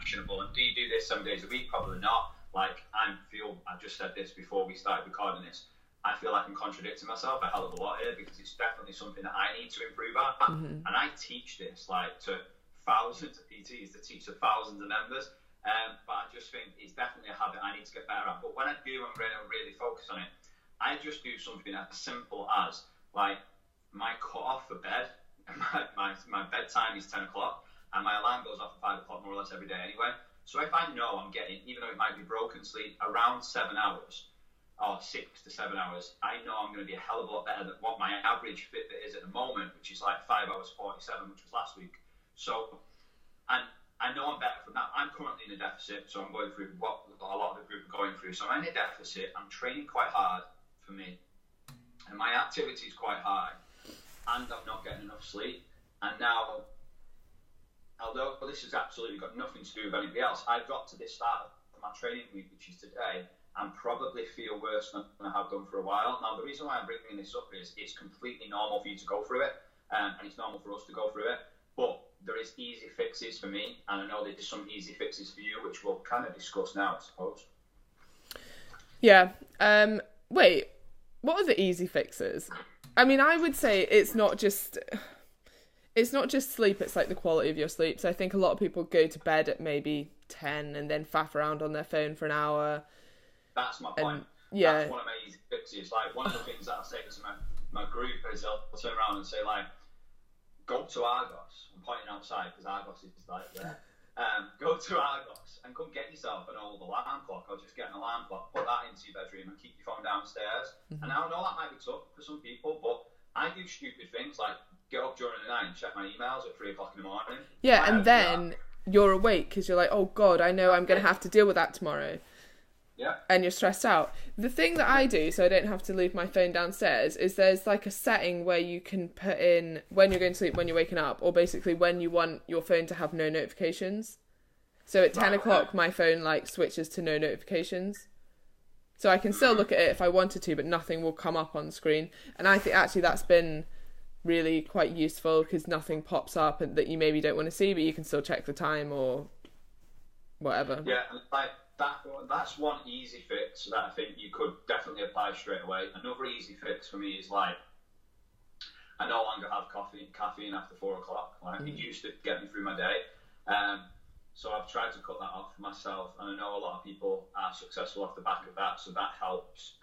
actionable. And do you do this 7 days a week? Probably not. Like, I just said this before we started recording this, I feel like I'm contradicting myself a hell of a lot here, because it's definitely something that I need to improve at. And I teach this like to thousands of PTs, to teach to thousands of members. But I just think it's definitely a habit I need to get better at. But when I do, I'm going to really focus on it. I just do something as simple as, like, my cut off for bed. My bedtime is 10 o'clock, and my alarm goes off at 5 o'clock more or less every day anyway. So if I know I'm getting, even though it might be broken sleep, around 7 hours, or 6 to 7 hours, I know I'm going to be a hell of a lot better than what my average Fitbit is at the moment, which is like 5 hours 47, which was last week. So, and I know I'm better from that. I'm currently in a deficit, so I'm going through what a lot of the group are going through. So I'm in a deficit. I'm training quite hard for me, and my activity is quite high, and I'm not getting enough sleep. And now, although this has absolutely got nothing to do with anybody else, I've got to this start of my training week, which is today, and probably feel worse than I have done for a while. Now, the reason why I'm bringing this up is it's completely normal for you to go through it, and it's normal for us to go through it. But there is easy fixes for me, and I know there's some easy fixes for you, which we'll kind of discuss now, I suppose. Yeah. Wait, what are the easy fixes? I mean, I would say it's not just sleep, it's like the quality of your sleep. So I think a lot of people go to bed at maybe 10 and then faff around on their phone for an hour. That's my point. Yeah. That's one of my easy fixes. Like, one of the things that I say to my group is I'll turn around and say, like, go to Argos. I'm pointing outside because Argos is like there. Go to Argos and come get yourself an old alarm clock, or just get an alarm clock, put that into your bedroom and keep your phone downstairs. And I know that might be tough for some people, but I do stupid things like get up during the night and check my emails at 3 o'clock in the morning. Yeah, and then you're awake because you're like, oh God, I know I'm going to have to deal with that tomorrow. Yeah. And you're stressed out. The thing that I do, so I don't have to leave my phone downstairs, is there's like a setting where you can put in when you're going to sleep, when you're waking up, or basically when you want your phone to have no notifications. So at 10 o'clock, my phone like switches to no notifications. So I can still look at it if I wanted to, but nothing will come up on the screen. And I think actually that's been really quite useful because nothing pops up and that you maybe don't want to see, but you can still check the time or whatever. Yeah, like that's one easy fix that I think you could definitely apply straight away. Another easy fix for me is like, I no longer have caffeine after 4 o'clock. Like it used to get me through my day. So I've tried to cut that off myself, and I know a lot of people are successful off the back of that, so that helps.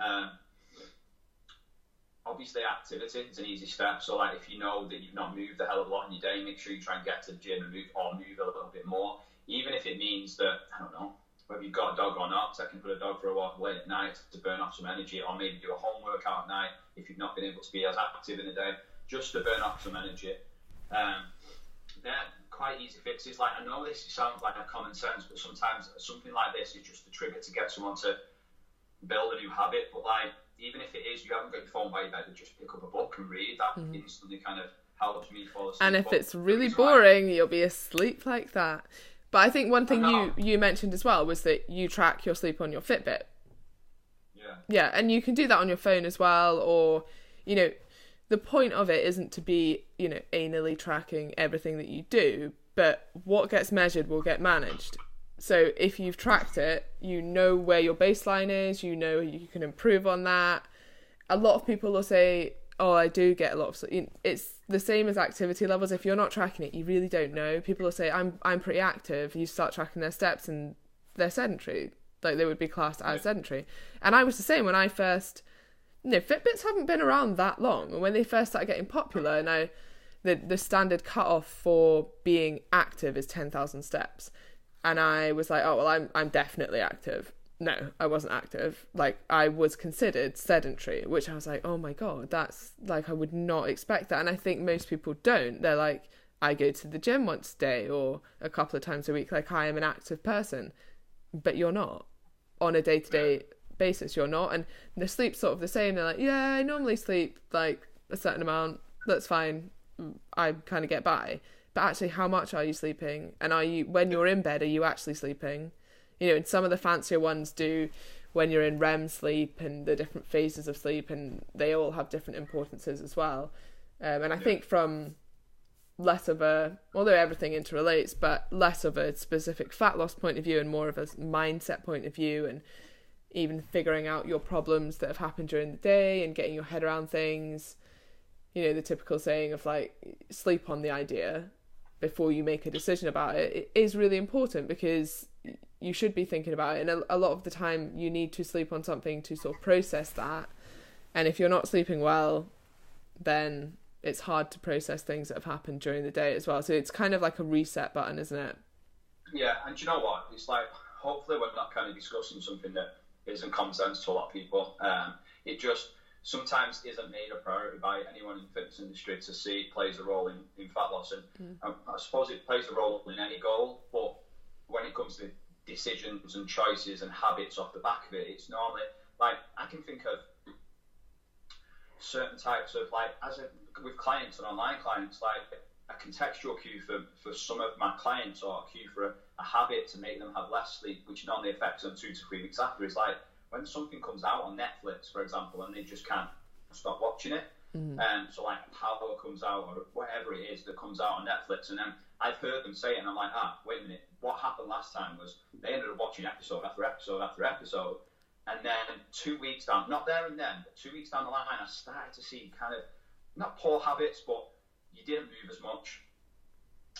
Obviously, activity is an easy step. So, like, if you know that you've not moved a hell of a lot in your day, make sure you try and get to the gym and move a little bit more. Even if it means that, I don't know, whether you've got a dog or not, taking for a dog for a walk late at night to burn off some energy, or maybe do a home workout at night if you've not been able to be as active in the day, just to burn off some energy. They're quite easy fixes. Like, I know this sounds like a common sense, but sometimes something like this is just a trigger to get someone to build a new habit. But like, even if it is you haven't got your phone by your bed, just pick up a book and read. That instantly kind of helps me fall asleep. And if it's really boring, you'll be asleep like that. But I think one thing you mentioned as well was that you track your sleep on your Fitbit. Yeah. Yeah, and you can do that on your phone as well, or, you know, the point of it isn't to be, you know, anally tracking everything that you do, but what gets measured will get managed. So if you've tracked it, you know where your baseline is, you know you can improve on that. A lot of people will say, oh, I do get a lot of sleep. It's the same as activity levels. If you're not tracking it, you really don't know. People will say, I'm pretty active. You start tracking their steps and they're sedentary. Like, they would be classed as sedentary. And I was the same when I first... You know, Fitbits haven't been around that long. And when they first started getting popular, and the standard cutoff for being active is 10,000 steps. And I was like, oh, well, I'm definitely active. No, I wasn't active. Like, I was considered sedentary, which I was like, oh my God, that's like, I would not expect that. And I think most people don't. They're like, I go to the gym once a day or a couple of times a week. Like, I am an active person, but you're not. On a day-to-day basis, you're not. And the sleep's sort of the same. They're like, yeah, I normally sleep like a certain amount. That's fine. I kind of get by. But actually, how much are you sleeping? And are you, when you're in bed, are you actually sleeping? You know, and some of the fancier ones do when you're in REM sleep and the different phases of sleep, and they all have different importances as well. And I think from less of a, although everything interrelates, but less of a specific fat loss point of view and more of a mindset point of view, and even figuring out your problems that have happened during the day and getting your head around things. You know, the typical saying of like, sleep on the idea before you make a decision about it, it is really important, because you should be thinking about it. And a lot of the time you need to sleep on something to sort of process that. And if you're not sleeping well, then it's hard to process things that have happened during the day as well. So it's kind of like a reset button, isn't it? Yeah, and do you know what? It's like, hopefully we're not kind of discussing something that isn't common sense to a lot of people. It just sometimes isn't made a priority by anyone in the fitness industry to see it plays a role in fat loss. And I suppose it plays a role in any goal, but when it comes to decisions and choices and habits off the back of it, it's normally, like, I can think of certain types of, like, with clients and online clients, like a contextual cue for some of my clients, or a cue for a habit to make them have less sleep, which normally affects them 2 to 3 weeks after, is like when something comes out on Netflix, for example, and they just can't stop watching it. So like Power comes out, or whatever it is that comes out on Netflix, and then I've heard them say it, and I'm like, wait a minute, what happened last time was they ended up watching episode after episode after episode, and then 2 weeks down, not there and then, but 2 weeks down the line, I started to see kind of, not poor habits, but you didn't move as much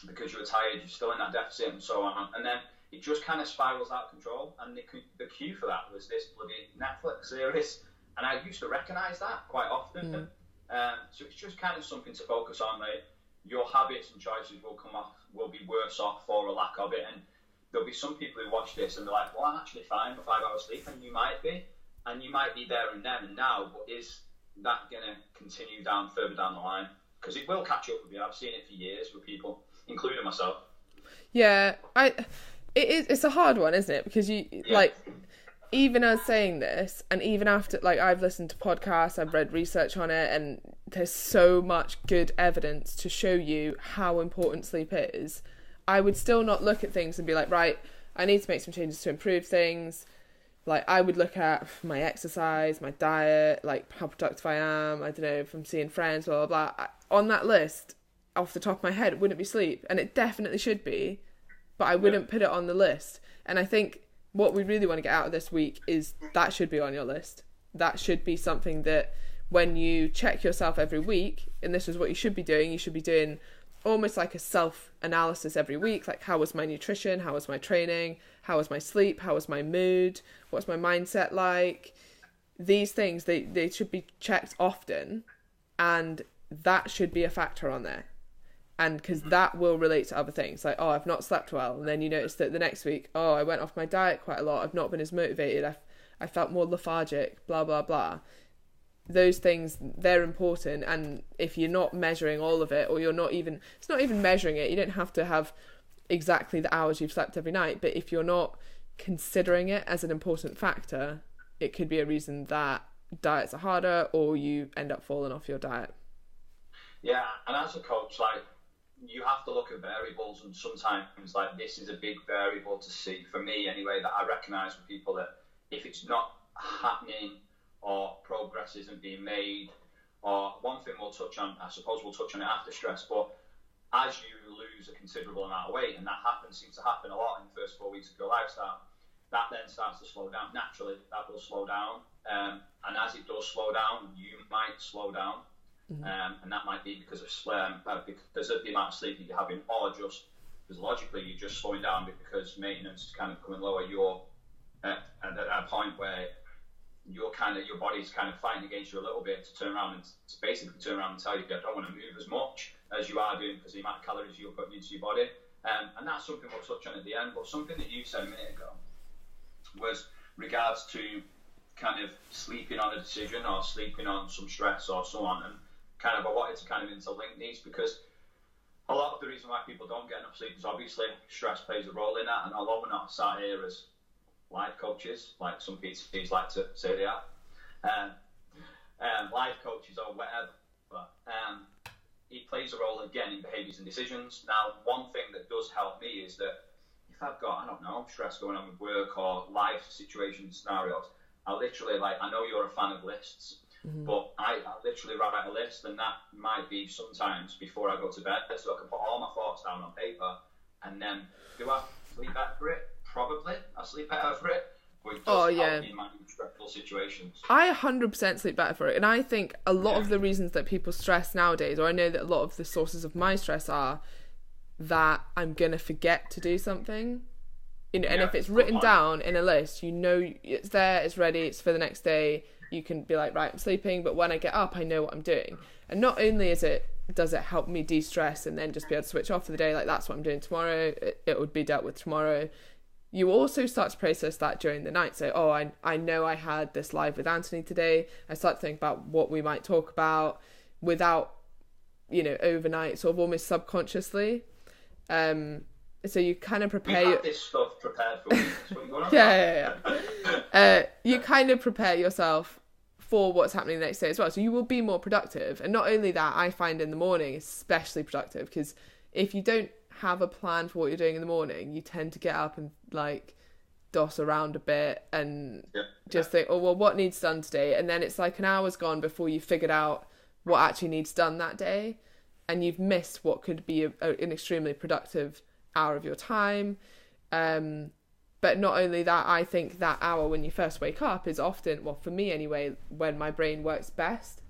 because you were tired, you're still in that deficit and so on, and then it just kind of spirals out of control. And the cue for that was this bloody Netflix series, and I used to recognise that quite often. So it's just kind of something to focus on. Like, your habits and choices will be worse off for a lack of it. And there'll be some people who watch this and they're like, well, I'm actually fine with 5 hours sleep, and you might be there and then and now, but is that going to continue down further down the line? Because it will catch up with you. I've seen it for years with people, including myself. Yeah, it's a hard one, isn't it? Because like, even us saying this, and even after, like, I've listened to podcasts, I've read research on it, and there's so much good evidence to show you how important sleep is, I would still not look at things and be like, right, I need to make some changes to improve things. Like, I would look at my exercise, my diet, like how productive I am, I don't know, if I'm seeing friends, blah, blah, blah. On that list, off the top of my head, it wouldn't be sleep. And it definitely should be, but I wouldn't put it on the list. And I think what we really want to get out of this week is that should be on your list. That should be something that when you check yourself every week, and this is what you should be doing almost like a self-analysis every week. Like, how was my nutrition? How was my training? How was my sleep? How was my mood? What's my mindset like? These things, they should be checked often, and that should be a factor on there. And because that will relate to other things, like, oh, I've not slept well, and then you notice that the next week, oh, I went off my diet quite a lot, I've not been as motivated, I felt more lethargic, blah, blah, blah. Those things, they're important, and if you're not measuring all of it, or it's not even measuring it, you don't have to have exactly the hours you've slept every night, but if you're not considering it as an important factor, it could be a reason that diets are harder, or you end up falling off your diet. Yeah, and as a coach, like, you have to look at variables, and sometimes, like, this is a big variable to see, for me anyway, that I recognise with people, that if it's not happening, or progress isn't being made, or one thing we'll touch on, I suppose we'll touch on it after stress, but as you lose a considerable amount of weight, and that seems to happen a lot in the first 4 weeks of your lifestyle, that then starts to slow down. Naturally, that will slow down, and as it does slow down, you might slow down. And that might be because of the amount of sleep that you're having, or just because logically you're just slowing down because maintenance is kind of coming lower. You're at a point where your body's kind of fighting against you a little bit to turn around and tell you, I don't want to move as much as you are doing because the amount of calories you're putting into your body. And that's something we'll touch on at the end. But something that you said a minute ago was regards to kind of sleeping on a decision, or sleeping on some stress or so on, and kind of I wanted to kind of interlink these, because a lot of the reason why people don't get enough sleep is obviously stress plays a role in that. And although we're not sat here as life coaches, like some PTs like to say they are, life coaches or whatever, but it plays a role again in behaviours and decisions. Now, one thing that does help me is that if I've got, I don't know, stress going on with work or life situation scenarios, I literally, like, I know you're a fan of lists. But I literally write a list, and that might be sometimes before I go to bed, so I can put all my thoughts down on paper. And then, do I sleep better for it? Probably. I sleep better for it. But it does help me in my stressful situations. I 100% sleep better for it. And I think a lot of the reasons that people stress nowadays, or I know that a lot of the sources of my stress are that I'm going to forget to do something. You know, and if it's written down in a list, you know it's there, it's ready, it's for the next day. You can be like, right, I'm sleeping, but when I get up, I know what I'm doing. And not only does it help me de-stress and then just be able to switch off for the day, like that's what I'm doing tomorrow, it would be dealt with tomorrow. You also start to process that during the night. So, I know I had this live with Anthony today. I start to think about what we might talk about without, overnight, sort of almost subconsciously. So you kind of prepare. We have this stuff prepared for weeks. What you want yeah. You kind of prepare yourself for what's happening the next day as well. So you will be more productive. And not only that, I find in the morning especially productive, because if you don't have a plan for what you're doing in the morning, you tend to get up and like doss around a bit and just think, oh, well, what needs done today? And then it's like an hour's gone before you figured out what actually needs done that day. And you've missed what could be an extremely productive hour of your time. But not only that, I think that hour when you first wake up is often, well, for me anyway, when my brain works best.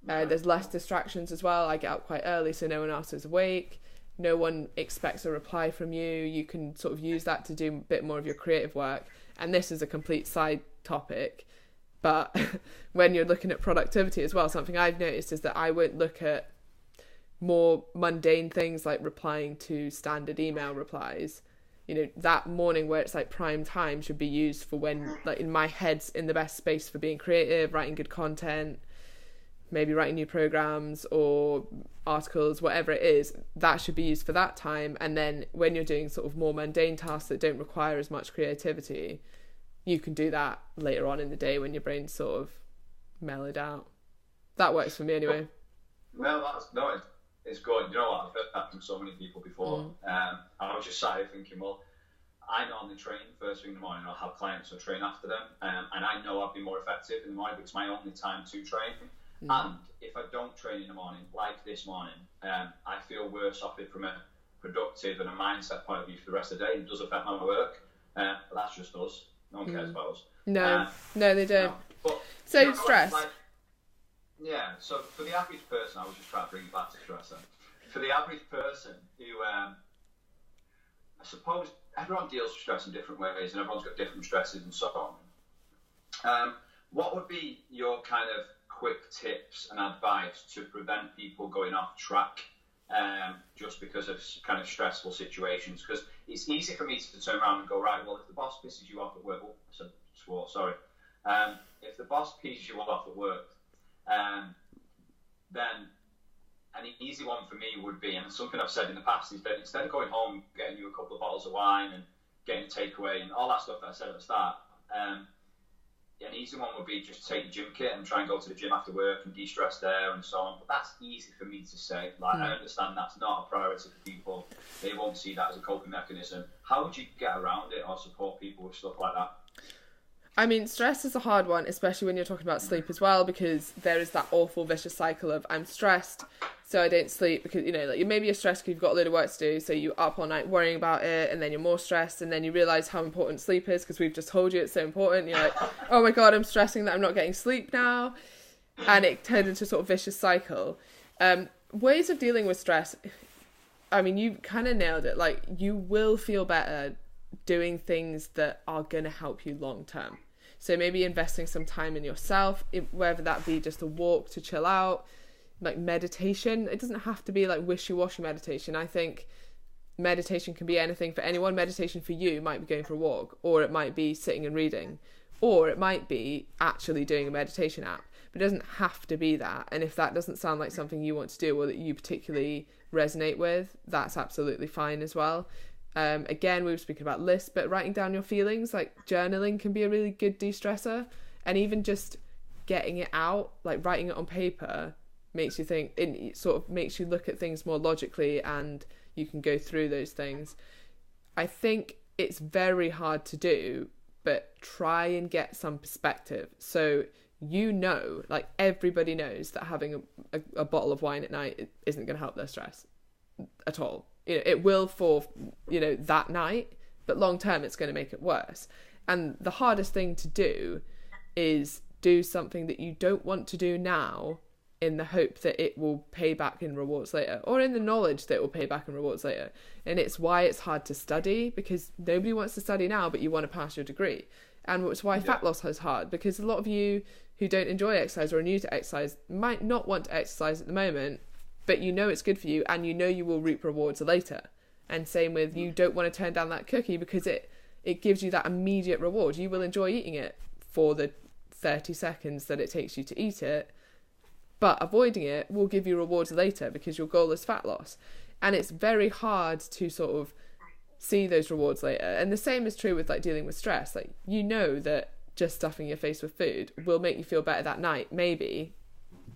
There's less distractions as well. I get up quite early, so no one else is awake. No one expects a reply from you. You can sort of use that to do a bit more of your creative work. And this is a complete side topic. But when you're looking at productivity as well, something I've noticed is that I won't look at more mundane things like replying to standard email replies. That morning where it's like prime time should be used for when, like, in my head's in the best space for being creative, writing good content, maybe writing new programs or articles, whatever it is, that should be used for that time. And then when you're doing sort of more mundane tasks that don't require as much creativity, you can do that later on in the day when your brain's sort of mellowed out. That works for me anyway. Well, it's good. You know what? I've heard that from so many people before. I was just sat here thinking, well, I normally train first thing in the morning. I'll have clients who train after them. And I know I'll be more effective in the morning because it's my only time to train. And if I don't train in the morning, like this morning, I feel worse off it from a productive and a mindset point of view for the rest of the day. It does affect my work. But that's just us. No one cares about us. No, they don't. No. But, so stress. So for the average person, I was just trying to bring it back to stress then. For the average person who, I suppose everyone deals with stress in different ways and everyone's got different stresses and so on. What would be your kind of quick tips and advice to prevent people going off track just because of kind of stressful situations? Because it's easy for me to turn around and go, right, well, if the boss pisses you off at work, if the boss pisses you off at work, then an easy one for me would be, and something I've said in the past, is that instead of going home, getting you a couple of bottles of wine and getting a takeaway and all that stuff that I said at the start, an easy one would be just take your gym kit and try and go to the gym after work and de-stress there and so on. But that's easy for me to say. I understand that's not a priority for people. They won't see that as a coping mechanism. How would you get around it or support people with stuff like that? I mean, stress is a hard one, especially when you're talking about sleep as well, because there is that awful vicious cycle of I'm stressed, so I don't sleep because, maybe you're stressed because you've got a load of work to do, so you're up all night worrying about it, and then you're more stressed, and then you realise how important sleep is because we've just told you it's so important. You're like, oh my God, I'm stressing that I'm not getting sleep now. And it turned into sort of vicious cycle. Ways of dealing with stress, I mean, you kind of nailed it. Like, you will feel better doing things that are going to help you long term. So maybe investing some time in yourself, whether that be just a walk to chill out, like meditation. It doesn't have to be like wishy-washy meditation. I think meditation can be anything for anyone. Meditation for you might be going for a walk, or it might be sitting and reading, or it might be actually doing a meditation app. But it doesn't have to be that. And if that doesn't sound like something you want to do or that you particularly resonate with, that's absolutely fine as well. Again, we were speaking about lists, but writing down your feelings, like journaling, can be a really good de-stressor. And even just getting it out, like writing it on paper, makes you think, it sort of makes you look at things more logically, and you can go through those things. I think it's very hard to do, but try and get some perspective. So you know, like everybody knows that having a bottle of wine at night isn't going to help their stress at all. You know, it will for, you know, that night, but long term it's going to make it worse. And the hardest thing to do is do something that you don't want to do now in the hope that it will pay back in rewards later, or in the knowledge that it will pay back in rewards later. And it's why it's hard to study, because nobody wants to study now, but you want to pass your degree. And it's why fat loss is hard, because a lot of you who don't enjoy exercise or are new to exercise might not want to exercise at the moment, but you know it's good for you and you know you will reap rewards later. And same with, you don't want to turn down that cookie because it gives you that immediate reward. You will enjoy eating it for the 30 seconds that it takes you to eat it, but avoiding it will give you rewards later because your goal is fat loss. And it's very hard to sort of see those rewards later. And the same is true with like dealing with stress. Like, you know that just stuffing your face with food will make you feel better that night, maybe,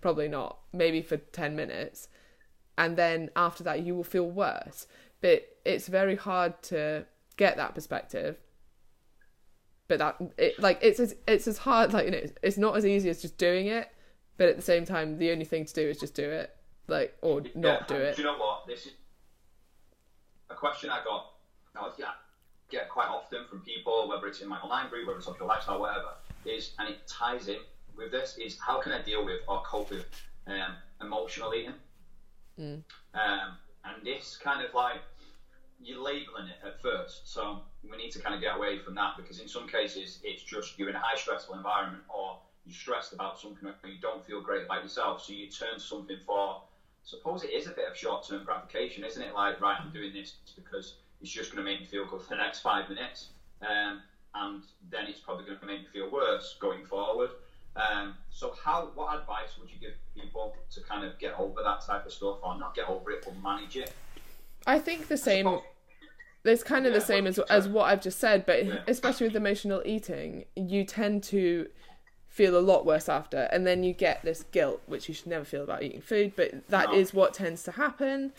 probably not, maybe for 10 minutes, and then after that you will feel worse. But it's very hard to get that perspective. But that it's as hard, like, you know, it's not as easy as just doing it, but at the same time the only thing to do is just do it, like, or not do it. Do you know what, this is a question I get quite often from people, whether it's in my online group, whether it's on your lifestyle, whatever, is, and it ties in with this, is how can I deal with or cope with emotional eating? And this kind of like, you're labelling it at first, so we need to kind of get away from that, because in some cases it's just you're in a high stressful environment, or you're stressed about something, or you don't feel great about yourself, so you turn to something for, suppose it is a bit of short-term gratification, isn't it? Like, right, I'm doing this because it's just going to make me feel good for the next 5 minutes, and then it's probably going to make me feel worse going forward. So what advice would you give people to kind of get over that type of stuff, or not get over it, but manage it? I think the same. It's kind of the same as what I've just said, but especially with emotional eating, you tend to feel a lot worse after, and then you get this guilt, which you should never feel about eating food, but that is what tends to happen.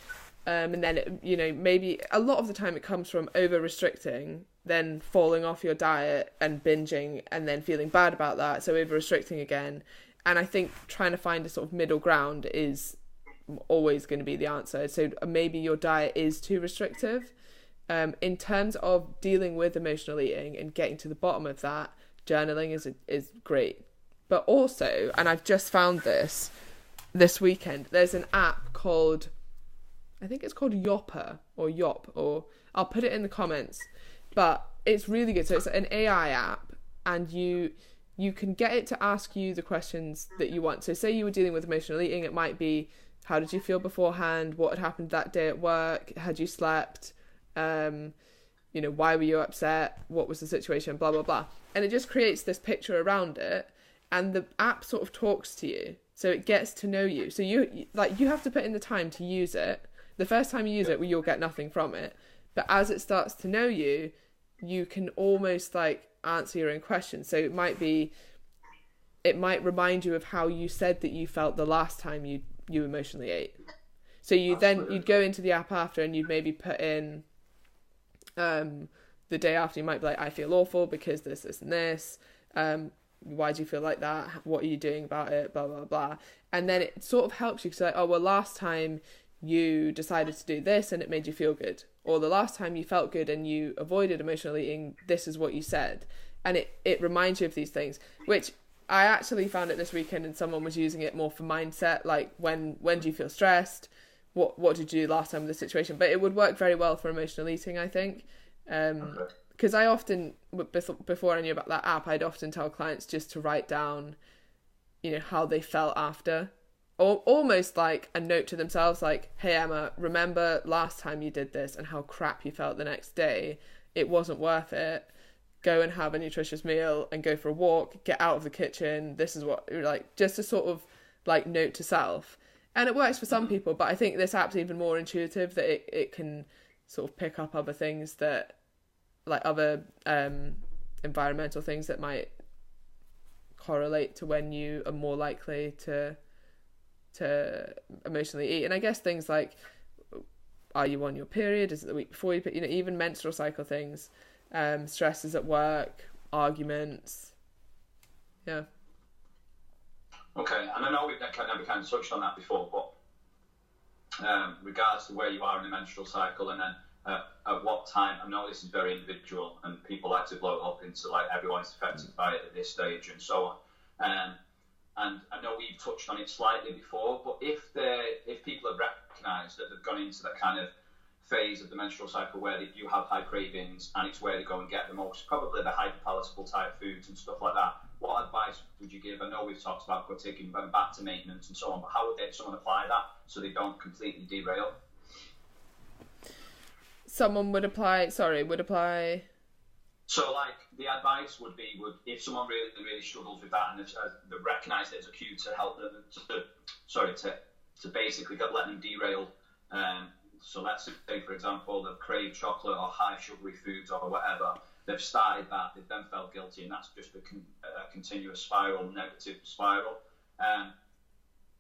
And then it, you know, maybe a lot of the time it comes from over restricting, then falling off your diet and binging, and then feeling bad about that, so over restricting again. And I think trying to find a sort of middle ground is always going to be the answer. So maybe your diet is too restrictive. In terms of dealing with emotional eating and getting to the bottom of that, journaling is great. But also, and I've just found this weekend, there's an app called, I think it's called Yopper or Yop, or I'll put it in the comments, but it's really good. So it's an AI app, and you can get it to ask you the questions that you want. So say you were dealing with emotional eating, it might be, how did you feel beforehand? What had happened that day at work? Had you slept? You know, why were you upset? What was the situation? Blah, blah, blah. And it just creates this picture around it, and the app sort of talks to you. So it gets to know you. So you have to put in the time to use it. The first time you use it, you'll get nothing from it. But as it starts to know you, you can almost like answer your own questions. So it might remind you of how you said that you felt the last time you emotionally ate. So you'd go into the app after, and you'd maybe put in the day after, you might be like, I feel awful because this and this. Why do you feel like that? What are you doing about it? Blah, blah, blah. And then it sort of helps you, because like, oh, well, last time you decided to do this and it made you feel good. Or the last time you felt good and you avoided emotional eating, this is what you said. And it reminds you of these things, which I actually found it this weekend, and someone was using it more for mindset, like when do you feel stressed? What did you do last time with the situation? But it would work very well for emotional eating, I think. Because I often, before I knew about that app, I'd often tell clients just to write down, you know, how they felt after. Or almost like a note to themselves, like, hey, Emma, remember last time you did this and how crap you felt the next day? It wasn't worth it. Go and have a nutritious meal and go for a walk, get out of the kitchen. This is what, like, just a sort of like note to self. And it works for some people, but I think this app's even more intuitive, that it can sort of pick up other things that, like other environmental things that might correlate to when you are more likely to emotionally eat. And I guess things like, are you on your period? Is it the week before you put, you know, even menstrual cycle things, stresses at work, arguments. Yeah. Okay, and I know we've kind of touched on that before, but regards to where you are in the menstrual cycle, and then at what time, I know this is very individual, and people like to blow it up into like everyone's affected by it at this stage and so on. And I know we've touched on it slightly before, but if people have recognised that they've gone into that kind of phase of the menstrual cycle where they do have high cravings, and it's where they go and get the most, probably the hyperpalatable type foods and stuff like that, what advice would you give? I know we've talked about taking them back to maintenance and so on, but how would someone apply that so they don't completely derail? Someone would apply. So, like, the advice would be, if someone really, really struggles with that and they recognise it as a cue to help them, to basically let them derail. So let's say, for example, they've craved chocolate or high sugary foods or whatever. They've started that, they've then felt guilty, and that's just a continuous spiral, negative spiral.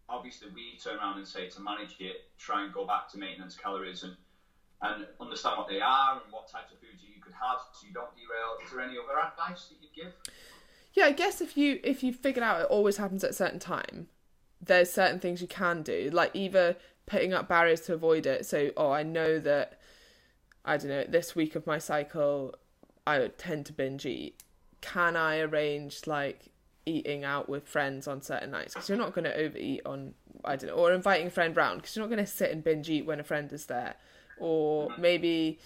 Obviously, we turn around and say to manage it, try and go back to maintenance calories and understand what they are and what types of foods you could have so you don't derail. Is there any other advice that you'd give? Yeah, I guess if you figure out it always happens at a certain time, there's certain things you can do, like either putting up barriers to avoid it. So, I know that, I don't know, this week of my cycle, I would tend to binge eat. Can I arrange, like, eating out with friends on certain nights? Because you're not going to overeat on, I don't know, or inviting a friend round, because you're not going to sit and binge eat when a friend is there. Or maybe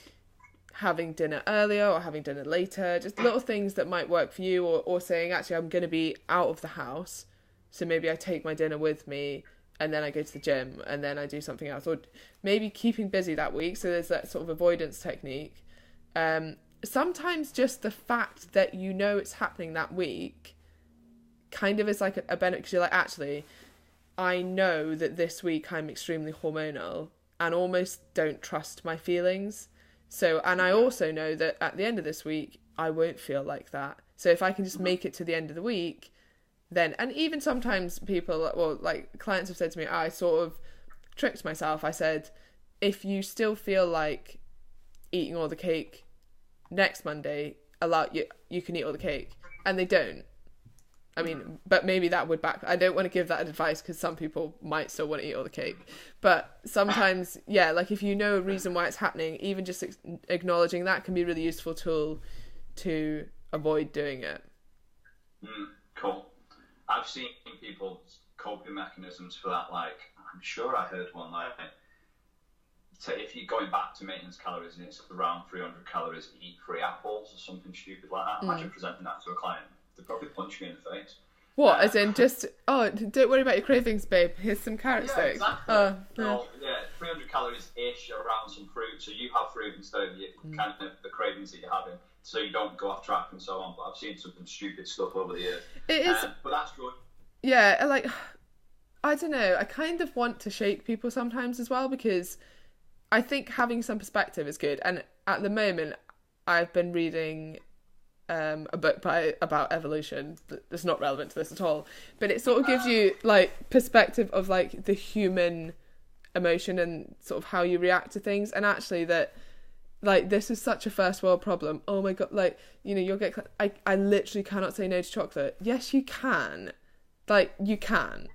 having dinner earlier or having dinner later, just little things that might work for you, or saying, actually, I'm going to be out of the house, so maybe I take my dinner with me and then I go to the gym and then I do something else. Or maybe keeping busy that week, so there's that sort of avoidance technique. Sometimes just the fact that you know it's happening that week kind of is like a benefit, because you're like, actually, I know that this week I'm extremely hormonal and almost don't trust my feelings. So, and I also know that at the end of this week, I won't feel like that. So if I can just make it to the end of the week, then, and even sometimes people, well, like clients have said to me, I sort of tricked myself. I said, if you still feel like eating all the cake next Monday, you can eat all the cake. And they don't. I mean, but maybe that would I don't want to give that advice because some people might still want to eat all the cake. But sometimes, yeah, like if you know a reason why it's happening, even just acknowledging that can be a really useful tool to avoid doing it. Cool. I've seen people's coping mechanisms for that. Like, I'm sure I heard one, like, so if you're going back to maintenance calories and it's around 300 calories, eat 3 apples or something stupid like that. Imagine presenting that to a client. They'd probably punch me in the face. What, as in just, don't worry about your cravings, babe. Here's some carrot sticks. Exactly. Yeah. Well, 300 calories-ish around some fruit. So you have fruit instead of kind of the cravings that you're having, so you don't go off track and so on. But I've seen some stupid stuff over the years. It is. But that's good. Yeah, like, I don't know. I kind of want to shake people sometimes as well, because I think having some perspective is good. And at the moment, I've been reading a book about evolution that's not relevant to this at all, but it sort of gives you like perspective of like the human emotion and sort of how you react to things, and actually that like this is such a first world problem. Oh my god, like, you know, you'll get I literally cannot say no to chocolate. Yes, you can. Like, you can.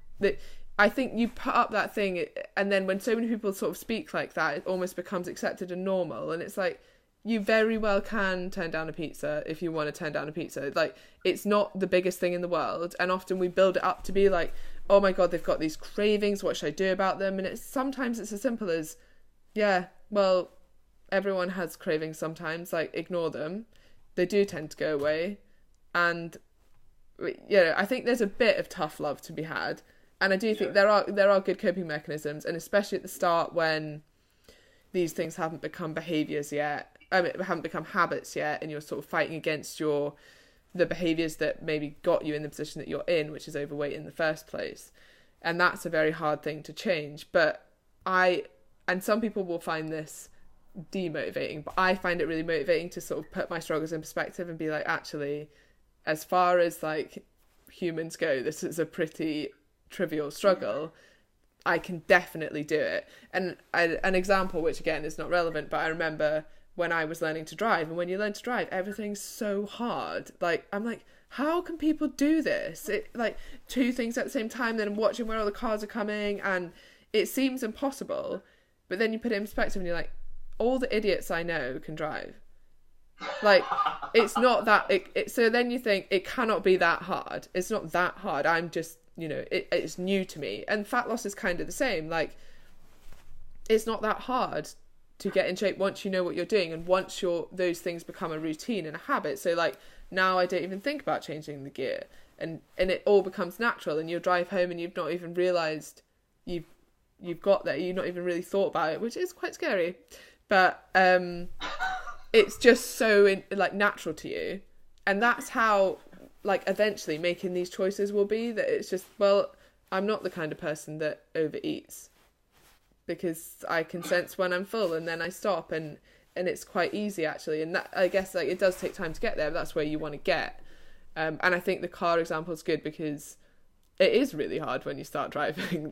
I think you put up that thing, and then when so many people sort of speak like that, it almost becomes accepted and normal, and it's like, you very well can turn down a pizza if you want to turn down a pizza. Like, it's not the biggest thing in the world, and often we build it up to be like, oh my god, they've got these cravings, what should I do about them? And sometimes it's as simple as, yeah, well, everyone has cravings sometimes, like, ignore them. They do tend to go away. And, you know, I think there's a bit of tough love to be had. And I do think there are good coping mechanisms, and especially at the start when these things haven't become behaviours yet, haven't become habits yet, and you're sort of fighting against the behaviours that maybe got you in the position that you're in, which is overweight in the first place. And that's a very hard thing to change. But and some people will find this demotivating, but I find it really motivating to sort of put my struggles in perspective and be like, actually, as far as like humans go, this is a pretty trivial struggle. I can definitely do it. And an example, which again is not relevant, but I remember when I was learning to drive. And when you learn to drive, everything's so hard. Like, I'm like, how can people do this? It, like, two things at the same time, then I'm watching where all the cars are coming, and it seems impossible. But then you put it in perspective and you're like, all the idiots I know can drive. Like, it's not that... so then you think, it cannot be that hard. It's not that hard. I'm just, you know, it's new to me. And fat loss is kind of the same. Like, it's not that hard to get in shape once you know what you're doing, and once those things become a routine and a habit. So like, now I don't even think about changing the gear, and it all becomes natural, and you'll drive home and you've not even realised you've got there. You've not even really thought about it, which is quite scary. But it's just so like natural to you, and that's how like eventually making these choices will be. That it's just, well, I'm not the kind of person that overeats, because I can sense when I'm full and then I stop, and it's quite easy actually. And that, I guess, like, it does take time to get there, but that's where you want to get. And I think the car example is good because it is really hard when you start driving.